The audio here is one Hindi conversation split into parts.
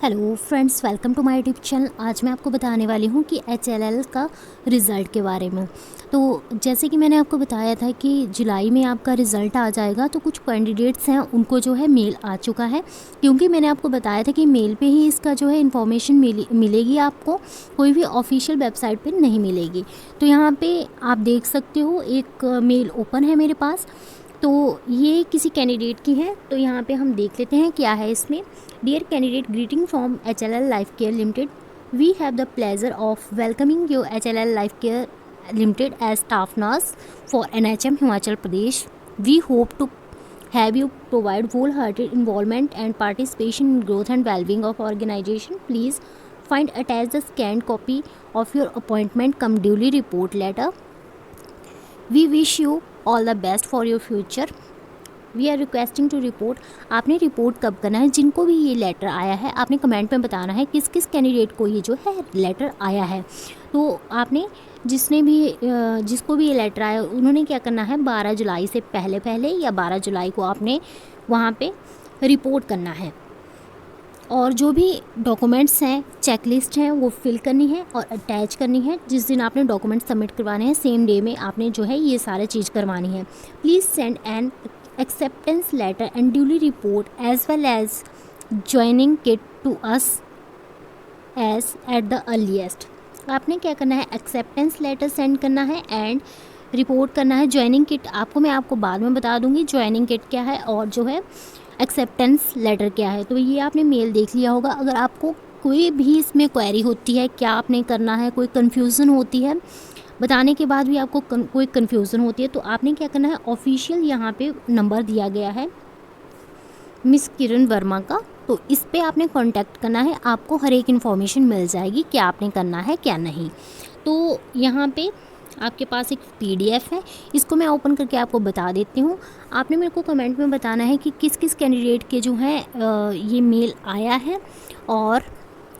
Hello friends, welcome to my YouTube channel. आज मैं आपको बताने वाली हूँ कि HLL का रिज़ल्ट के बारे में। तो जैसे कि मैंने आपको बताया था कि जुलाई में आपका रिज़ल्ट आ जाएगा, तो कुछ कैंडिडेट्स हैं उनको जो है मेल आ चुका है, क्योंकि मैंने आपको बताया था कि मेल पे ही इसका जो है इन्फॉर्मेशन मिलेगी आपको, कोई भी ऑफिशियल वेबसाइट पे नहीं मिलेगी। तो यहाँ पे आप देख सकते हो एक मेल ओपन है मेरे पास, तो ये किसी कैंडिडेट की है। तो यहाँ पे हम देख लेते हैं क्या है इसमें। Dear candidate, greeting from HLL life care limited. We have the pleasure of welcoming you HLL life care limited as staff nurse for NHM Himachal Pradesh. We hope to have you provide wholehearted involvement and participation in growth and well-being of organization. Please find attached the scanned copy of your appointment cum duly report letter. We wish you all the best for your future. We are requesting to report. आपने रिपोर्ट कब करना है? जिनको भी ये लेटर आया है आपने कमेंट में बताना है किस किस कैंडिडेट को ये जो है लेटर आया है. तो आपने जिसको भी ये लेटर आया उन्होंने क्या करना है, 12 जुलाई से पहले या 12 जुलाई को आपने वहाँ पे रिपोर्ट करना है. और जो भी डॉक्यूमेंट्स हैं, चेकलिस्ट हैं, वो फिल करनी है और अटैच करनी है. जिस दिन आपने डॉक्यूमेंट सबमिट करवाने हैं सेम डे में आपने जो है ये सारे चीज़ करवानी है. Please send an acceptance letter and duly report as well as joining kit to us as at the earliest. आपने क्या करना है, एक्सेप्टेंस लेटर सेंड करना है एंड रिपोर्ट करना है. ज्वाइनिंग किट आपको बाद में बता दूंगी ज्वाइनिंग किट क्या है और जो है एक्सेप्टेंस लेटर क्या है. तो ये आपने मेल देख लिया होगा. अगर आपको कोई भी इसमें क्वेरी होती है, क्या आपने करना है, कोई कन्फ्यूज़न होती है, बताने के बाद भी आपको कोई कन्फ्यूज़न होती है, तो आपने क्या करना है, ऑफिशियल यहाँ पे नंबर दिया गया है मिस किरण वर्मा का, तो इस पे आपने कांटेक्ट करना है. आपको हर एक इन्फॉर्मेशन मिल जाएगी क्या आपने करना है क्या नहीं. तो यहाँ पे आपके पास एक PDF है, इसको मैं ओपन करके आपको बता देती हूँ. आपने मेरे को कमेंट में बताना है कि किस किस कैंडिडेट के जो है ये मेल आया है और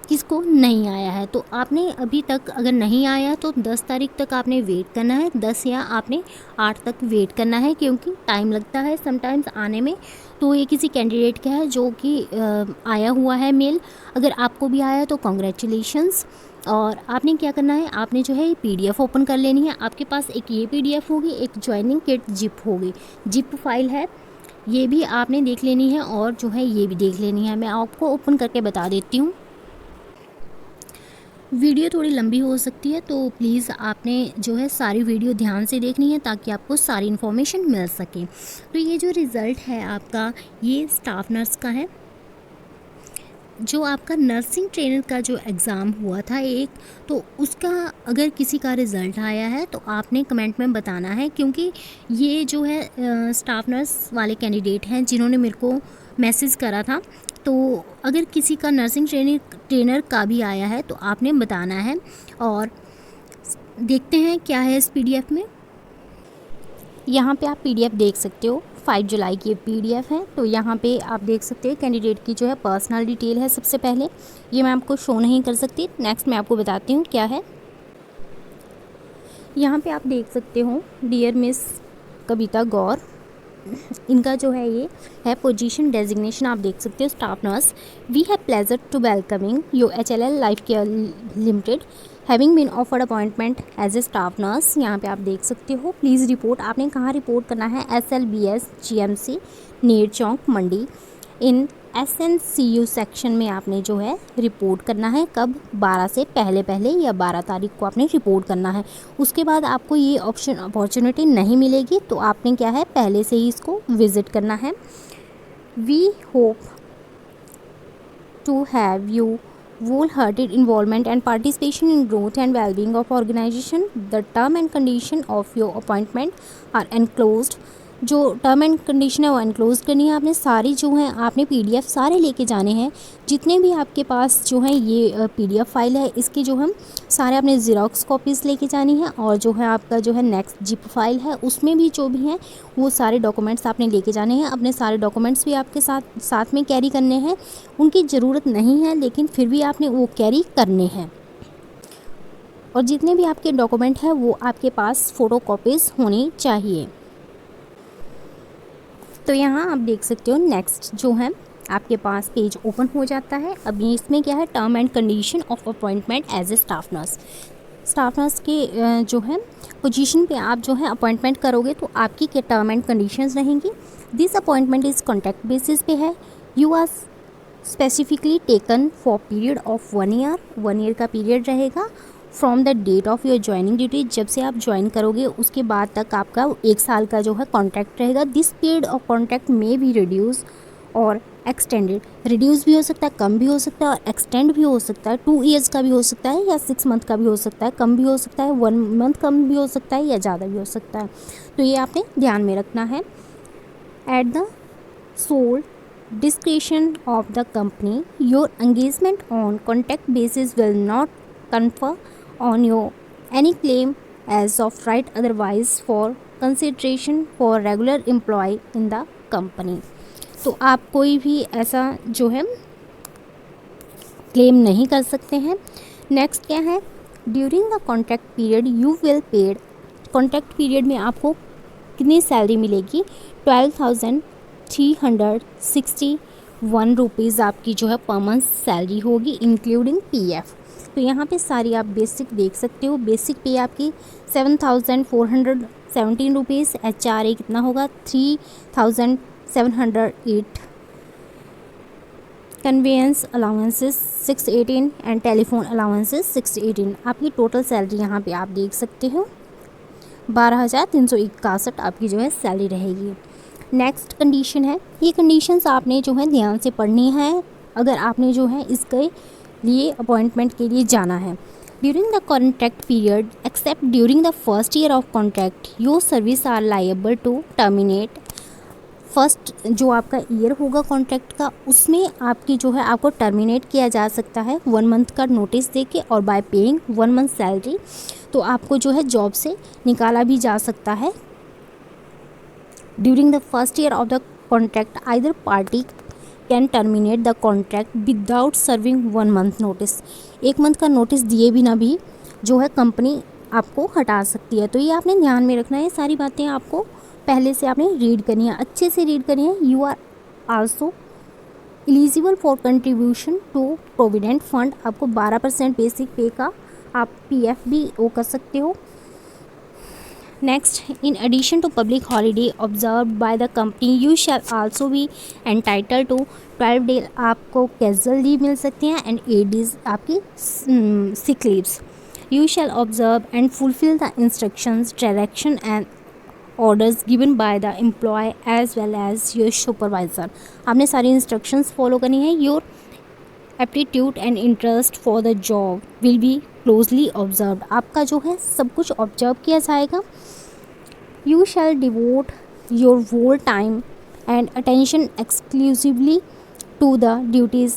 किसको नहीं आया है. तो आपने अभी तक अगर नहीं आया तो 10 तारीख तक आपने वेट करना है, 10 या आपने 8 तक वेट करना है, क्योंकि टाइम लगता है समटाइम्स आने में. तो ये किसी कैंडिडेट का है जो कि आया हुआ है मेल. अगर आपको भी आया तो कॉन्ग्रेचुलेशंस. और आपने क्या करना है, आपने जो है ये PDF ओपन कर लेनी है. आपके पास एक ये PDF होगी, एक ज्वाइनिंग किट जिप होगी, जिप फाइल है, ये भी आपने देख लेनी है और जो है ये भी देख लेनी है. मैं आपको ओपन करके बता देती हूँ. वीडियो थोड़ी लंबी हो सकती है, तो प्लीज़ आपने जो है सारी वीडियो ध्यान से देखनी है ताकि आपको सारी इन्फॉर्मेशन मिल सके. तो ये जो रिज़ल्ट है आपका, ये स्टाफ नर्स का है. जो आपका नर्सिंग ट्रेनर का जो एग्ज़ाम हुआ था एक, तो उसका अगर किसी का रिज़ल्ट आया है तो आपने कमेंट में बताना है, क्योंकि ये जो है स्टाफ नर्स वाले कैंडिडेट हैं जिन्होंने मेरे को मैसेज करा था. तो अगर किसी का नर्सिंग ट्रेनर का भी आया है तो आपने बताना है. और देखते हैं क्या है इस PDF में. यहाँ पे आप PDF देख सकते हो, 5 जुलाई की PDF है. तो यहाँ पे आप देख सकते हैं कैंडिडेट की जो है पर्सनल डिटेल है. सबसे पहले ये मैं आपको शो नहीं कर सकती, नेक्स्ट मैं आपको बताती हूँ क्या है. यहाँ पे आप देख सकते हो, डियर मिस कविता गौर, इनका जो है ये है पोजीशन डेजिग्नेशन. आप देख सकते हो staff nurse. We have pleasure to welcoming you HLL life care limited having been offered appointment as a staff nurse. यहाँ पे आप देख सकते हो. Please report. आपने कहाँ रिपोर्ट करना है, SLBS GMC Ner Chowk Mandi in SNCU section में आपने जो है रिपोर्ट करना है. कब? 12 से पहले या 12 तारीख को आपने रिपोर्ट करना है. उसके बाद आपको ये अपॉर्चुनिटी नहीं मिलेगी, तो आपने क्या है, पहले से ही इसको विज़िट करना है. We hope to have you wholehearted involvement and participation in growth and well-being of organization. The term and condition of your appointment are enclosed. जो टर्म एंड कंडीशन है वो एनक्लोज करनी है आपने. सारी जो है आपने PDF सारे लेके जाने हैं. जितने भी आपके पास जो है ये PDF फाइल है, इसके जो हम सारे आपने ज़ेरॉक्स कॉपीज़ लेके जानी है. और जो है आपका जो है नेक्स्ट जिप फाइल है, उसमें भी जो भी हैं वो सारे डॉक्यूमेंट्स आपने लेके जाने हैं. अपने सारे डॉक्यूमेंट्स भी आपके साथ में कैरी करने हैं. उनकी ज़रूरत नहीं है लेकिन फिर भी आपने वो कैरी करने हैं. और जितने भी आपके डॉक्यूमेंट हैं वो आपके पास फ़ोटो कॉपीज़ होनी चाहिए. तो यहाँ आप देख सकते हो नेक्स्ट जो है आपके पास पेज ओपन हो जाता है। अभी इसमें क्या है, term and condition of appointment as a staff nurse. Staff nurse के जो है पोजीशन पे आप जो है अपॉइंटमेंट करोगे तो आपकी क्या टर्म एंड कंडीशंस रहेंगी। This appointment is contract basis पे है। You are specifically taken for period of 1 year. 1 year का पीरियड रहेगा from the date of your joining duty. जब से आप ज्वाइन करोगे उसके बाद तक आपका 1 साल का जो है कॉन्ट्रैक्ट रहेगा। दिस पीरियड ऑफ कॉन्ट्रैक्ट में बी रिड्यूस और एक्सटेंडेड। रिड्यूस भी हो सकता है, कम भी हो सकता है, और एक्सटेंड भी हो सकता है। 2 ईयर्स का भी हो सकता है या 6 मंथ का भी हो सकता है, कम भी हो सकता है, 1 मंथ कम भी हो सकता है या ज़्यादा भी हो सकता है। तो ये आपने ध्यान में रखना है। At the sole discretion of the company, your engagement on contract basis will not confer on you any claim as of right otherwise for consideration for regular employee in the company। तो आप कोई भी ऐसा जो है क्लेम नहीं कर सकते हैं। नेक्स्ट क्या है, during the contract period you will paid. Contract period में आपको कितनी सैलरी मिलेगी, 12,361 रुपीज़ आपकी जो है पर मंथ सैलरी होगी इंक्लूडिंग पीएफ। तो यहाँ पे सारी आप बेसिक देख सकते हो। बेसिक पे आपकी 7,417 रुपीज़, HRA कितना होगा 3,708, conveyance allowances 618 and telephone allowances 618। आपकी टोटल सैलरी यहाँ पे आप देख सकते हो 12,361 आपकी जो है सैलरी रहेगी। नेक्स्ट कंडीशन है, ये कंडीशंस आपने जो है ध्यान से पढ़नी है अगर आपने जो है इसके लिए अपॉइंटमेंट के लिए जाना है। During the contract period except during the first year of contract your service are liable to terminate. First जो आपका ईयर होगा कॉन्ट्रैक्ट का उसमें आपकी जो है आपको टर्मिनेट किया जा सकता है 1 मंथ का नोटिस देके और बाय पेइंग 1 मंथ सैलरी। तो आपको जो है जॉब से निकाला भी जा सकता है। During the first year of the contract either party can terminate the contract without serving 1 month notice. 1 month का नोटिस दिए बिना भी जो है कंपनी आपको हटा सकती है। तो ये आपने ध्यान में रखना है, सारी बातें आपको पहले से आपने रीड करनी है, अच्छे से रीड करनी है। You are also eligible for contribution to provident fund. आपको 12% बेसिक पे का आप पीएफ भी वो कर सकते हो। Next, in addition to public holiday observe by the company you shall also be entitle to 12 day. आपको कैजुअल लीव मिल सकती हैं एंड 8 डेज आपकी sick leaves. You shall observe and fulfil the instructions direction and orders given by the employ as well as your supervisor. आपने सारी इंस्ट्रक्शंस फॉलो करनी है। Your aptitude and interest for the job will be closely observed. आपका जो है सब कुछ ऑब्जर्व किया जाएगा। You shall devote your whole time and attention exclusively to the duties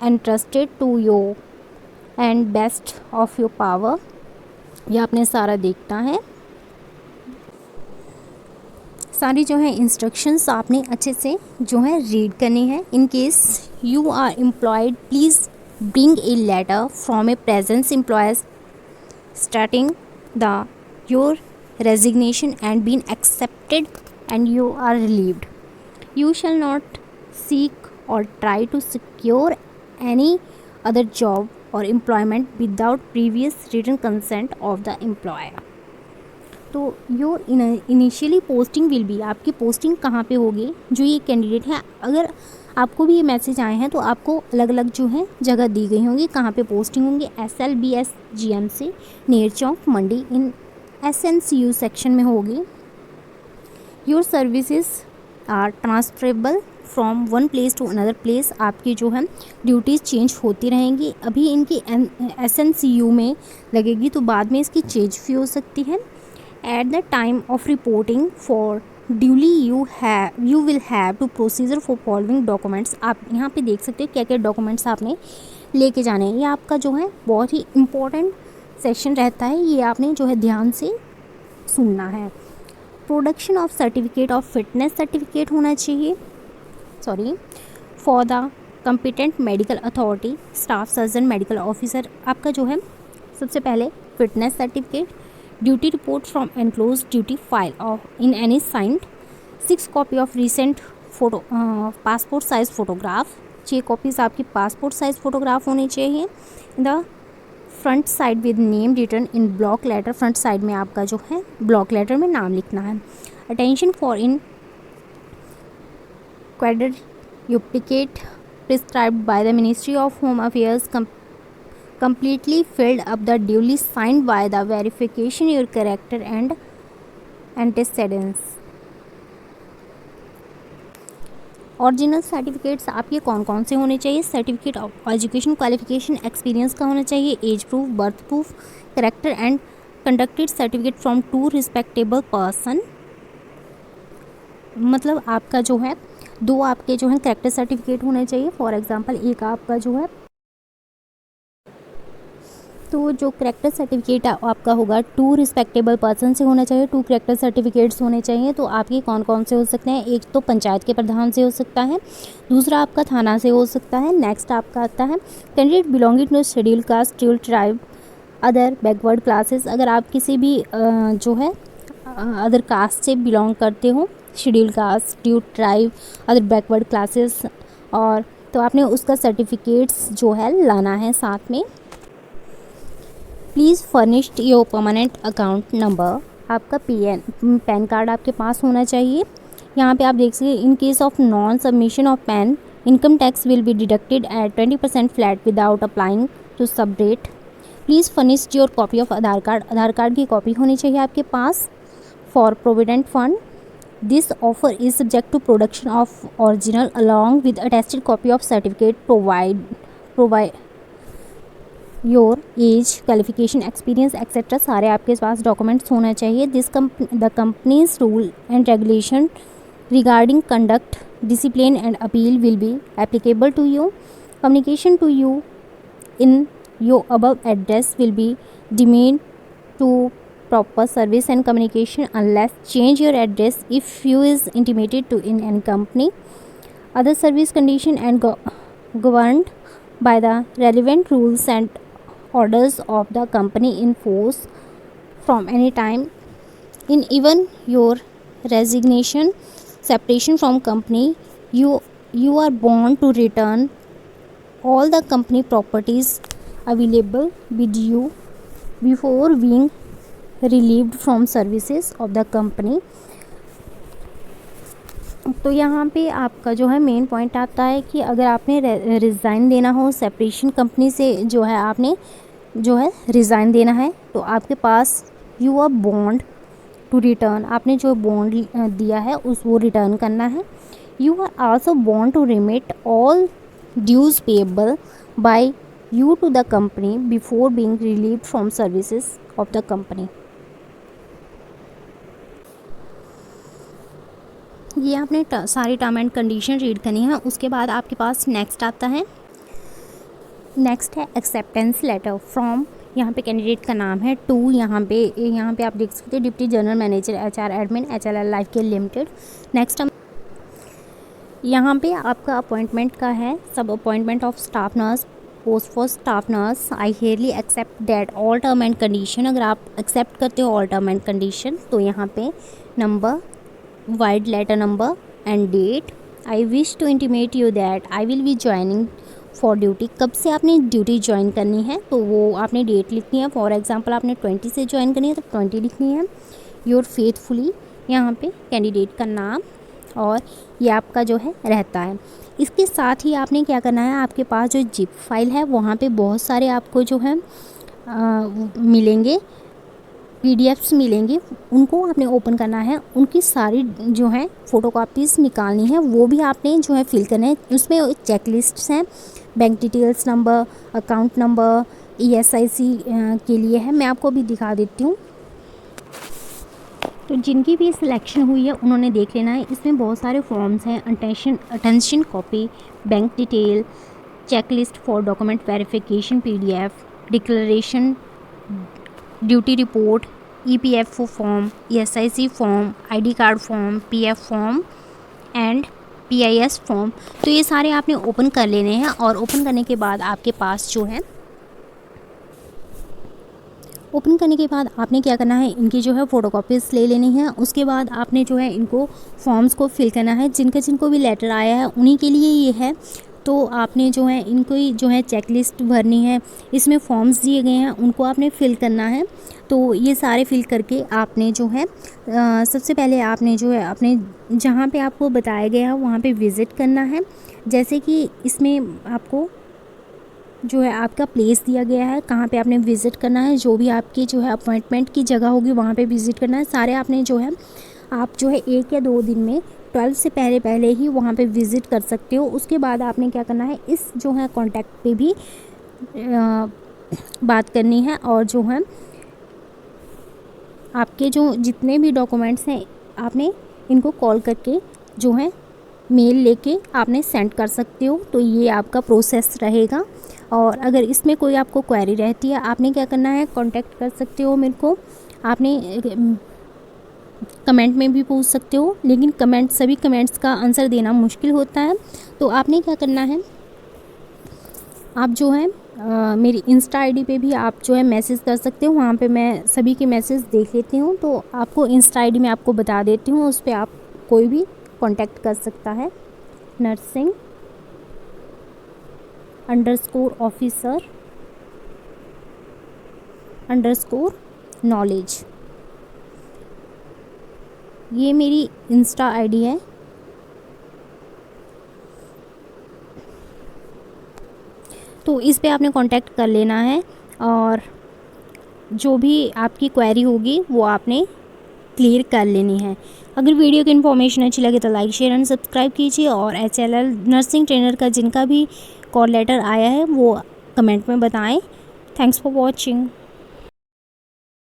entrusted to you and best of your power. यह आपने सारा देखना है। सारी जो है इंस्ट्रक्शंस आपने अच्छे से जो है रीड करनी है। In case you are employed please bring a letter from a present employers starting the your resignation and been accepted and you are relieved. You shall not seek or try to secure any other job or employment without previous written consent of the employer. तो your initially posting will be, आपकी पोस्टिंग कहाँ पे होगी, जो ये कैंडिडेट है अगर आपको भी ये मैसेज आए हैं तो आपको अलग अलग जो है जगह दी गई होंगी कहाँ पे पोस्टिंग होंगी। SLBS GMC Ner Chowk Mandi in SNCU section में होगी। Your services are transferable from one place to another place. आपकी जो है ड्यूटीज़ चेंज होती रहेंगी। अभी इनकी SNCU में लगेगी तो बाद में इसकी चेंज भी हो सकती है। At the time of reporting for duly you will have to procedure for following documents। आप यहाँ पे देख सकते हो क्या क्या डॉक्यूमेंट्स आपने लेके जाने हैं। ये आपका जो है बहुत ही इम्पोर्टेंट सेक्शन रहता है, ये आपने जो है ध्यान से सुनना है। Production of certificate of fitness certificate होना चाहिए for the competent medical authority staff surgeon medical officer. आपका जो है सबसे पहले fitness certificate, duty report from enclose duty file of in any signed, 6 copy of recent passport size photograph, 6 copies आपकी पासपोर्ट साइज़ फ़ोटोग्राफ होनी चाहिए। The front side with name return in block letter, front side में आपका जो है ब्लॉक लेटर में नाम लिखना है। Attention for in quadrate duplicate prescribed by the ministry of home affairs completely filled up the duly signed by the verification your character and antecedents। Original certificates आपके कौन कौन से होने चाहिए? Certificate of education, qualification, experience का होना चाहिए, age proof, birth proof, character and conducted certificate from 2 respectable person. मतलब आपका जो है 2 आपके जो है कैरेक्टर सर्टिफिकेट होने चाहिए। फॉर एग्जांपल एक आपका जो है, तो जो करेक्टर सर्टिफिकेट आपका होगा 2 रिस्पेक्टेबल पर्सन से होना चाहिए, 2 करेक्टर सर्टिफिकेट्स होने चाहिए। तो आपके कौन कौन से हो सकते हैं? एक तो पंचायत के प्रधान से हो सकता है, दूसरा आपका थाना से हो सकता है। नेक्स्ट आपका आता है candidate belonging to schedule caste, schedule tribe, other backward classes. अगर आप किसी भी जो है अदर कास्ट से बिलोंग करते हो, schedule caste, schedule tribe, other backward classes, और तो आपने उसका सर्टिफिकेट्स जो है लाना है साथ में। Please furnished your permanent account number, आपका पैन कार्ड आपके पास होना चाहिए। यहाँ पे आप देख सकते in case of non submission of PAN, income tax will be deducted at 20% flat without applying to sub rate. Please furnished your copy of Aadhaar card, Aadhaar card की कॉपी होनी चाहिए आपके पास। For provident fund, this offer is subject to production of original along with attested copy of certificate. Provide your age, qualification, experience et cetera सारे आपके पास डॉक्यूमेंट्स होना चाहिए। The companies rule and regulation regarding conduct, discipline and appeal will be applicable to you. Communication to you in your above address will be deemed to proper service and communication unless change your address if you is intimated to in any company. Other service condition and governed by the relevant rules and orders of the company in force from any time. In even your resignation, separation from company, you are bound to return all the company properties available with you before being relieved from services of the company। तो यहाँ पे आपका जो है मेन पॉइंट आता है कि अगर आपने रिज़ाइन देना हो, सेपरेशन कंपनी से जो है आपने जो है रिज़ाइन देना है, तो आपके पास you are bond to return, आपने जो बॉन्ड दिया है उस वो रिटर्न करना है। You are also bond to remit all dues payable by you to the company before being relieved from services of the company. ये आपने सारी टर्म एंड कंडीशन रीड करनी है। उसके बाद आपके पास नेक्स्ट आता है, नेक्स्ट है एक्सेप्टेंस लेटर फ्रॉम, यहाँ पे कैंडिडेट का नाम है टू, यहाँ पे आप देख सकते हैं deputy general manager HR admin HLL life care limited. Next हम यहाँ पे आपका अपॉइंटमेंट का है, sub appointment of staff nurse, post for staff nurse. I hereby accept that all term and condition. अगर आप एक्सेप्ट करते हो ऑल टर्म एंड कंडीशन तो यहाँ पे number, vide letter number and date. I wish to intimate you that I will be joining for duty, कब से आपने ड्यूटी ज्वाइन करनी है तो वो आपने डेट लिखनी है। फॉर एग्जांपल आपने 20 से ज्वाइन करनी है तो 20 लिखनी है। योर फेथफुली, यहाँ पे कैंडिडेट का नाम और ये आपका जो है रहता है। इसके साथ ही आपने क्या करना है, आपके पास जो जिप फाइल है वहाँ पे बहुत सारे आपको जो है मिलेंगे, PDFs मिलेंगे, उनको आपने ओपन करना है। उनकी सारी जो है फ़ोटोकॉपीज़ निकालनी है, वो भी आपने जो है फिल करना है। उसमें चेकलिस्ट्स हैं, bank details number, account number, ESIC के लिए है। मैं आपको भी दिखा देती हूँ। तो जिनकी भी सिलेक्शन हुई है उन्होंने देख लेना है। इसमें बहुत सारे फॉर्म्स हैं, attention copy, bank detail, checklist for document verification PDF, declaration, duty report, EPFO form, ESIC form, ID card form, PF form and PIS form. तो ये सारे आपने ओपन कर लेने हैं और ओपन करने के बाद आपके पास जो है ओपन करने के बाद आपने क्या करना है, इनकी जो है फ़ोटोकॉपीज़ ले लेनी है। उसके बाद आपने जो है इनको फॉर्म्स को फिल करना है। जिनको भी लेटर आया है उन्हीं के लिए ये है। तो आपने जो है इनको ही जो है चेकलिस्ट भरनी है। इसमें फॉर्म्स दिए गए हैं उनको आपने फ़िल करना है। तो ये सारे फिल करके आपने जो है सबसे पहले आपने जो है अपने जहाँ पे आपको बताया गया है वहाँ पे विज़िट करना है। जैसे कि इसमें आपको जो है आपका प्लेस दिया गया है, कहाँ पे आपने विज़िट करना है, जो भी आपकी जो है अपॉइंटमेंट की जगह होगी वहाँ पे विज़िट करना है। सारे आपने जो है आप जो है 1 या 2 दिन में 12 से पहले ही वहाँ पे विज़िट कर सकते हो। उसके बाद आपने क्या करना है, इस जो है कॉन्टैक्ट पे भी बात करनी है और जो है आपके जो जितने भी डॉक्यूमेंट्स हैं आपने इनको कॉल करके जो है मेल लेके आपने सेंड कर सकते हो। तो ये आपका प्रोसेस रहेगा। और अगर इसमें कोई आपको क्वेरी रहती है आपने क्या करना है, कांटेक्ट कर सकते हो मेरे को। आपने कमेंट में भी पूछ सकते हो, लेकिन सभी कमेंट्स का आंसर देना मुश्किल होता है। तो आपने क्या करना है, आप जो है मेरी इंस्टा आईडी पे भी आप जो है मैसेज कर सकते हो। वहाँ पे मैं सभी के मैसेज देख लेती हूँ। तो आपको इंस्टा आईडी में आपको बता देती हूँ, उस पर आप कोई भी कांटेक्ट कर सकता है। nursing_officer_knowledge, ये मेरी इंस्टा आईडी है। तो इस पे आपने कांटेक्ट कर लेना है और जो भी आपकी क्वेरी होगी वो आपने क्लियर कर लेनी है। अगर वीडियो की इन्फॉर्मेशन अच्छी लगे तो लाइक शेयर एंड सब्सक्राइब कीजिए। और HLL नर्सिंग ट्रेनर का जिनका भी कॉल लेटर आया है वो कमेंट में बताएं। Thanks for watching.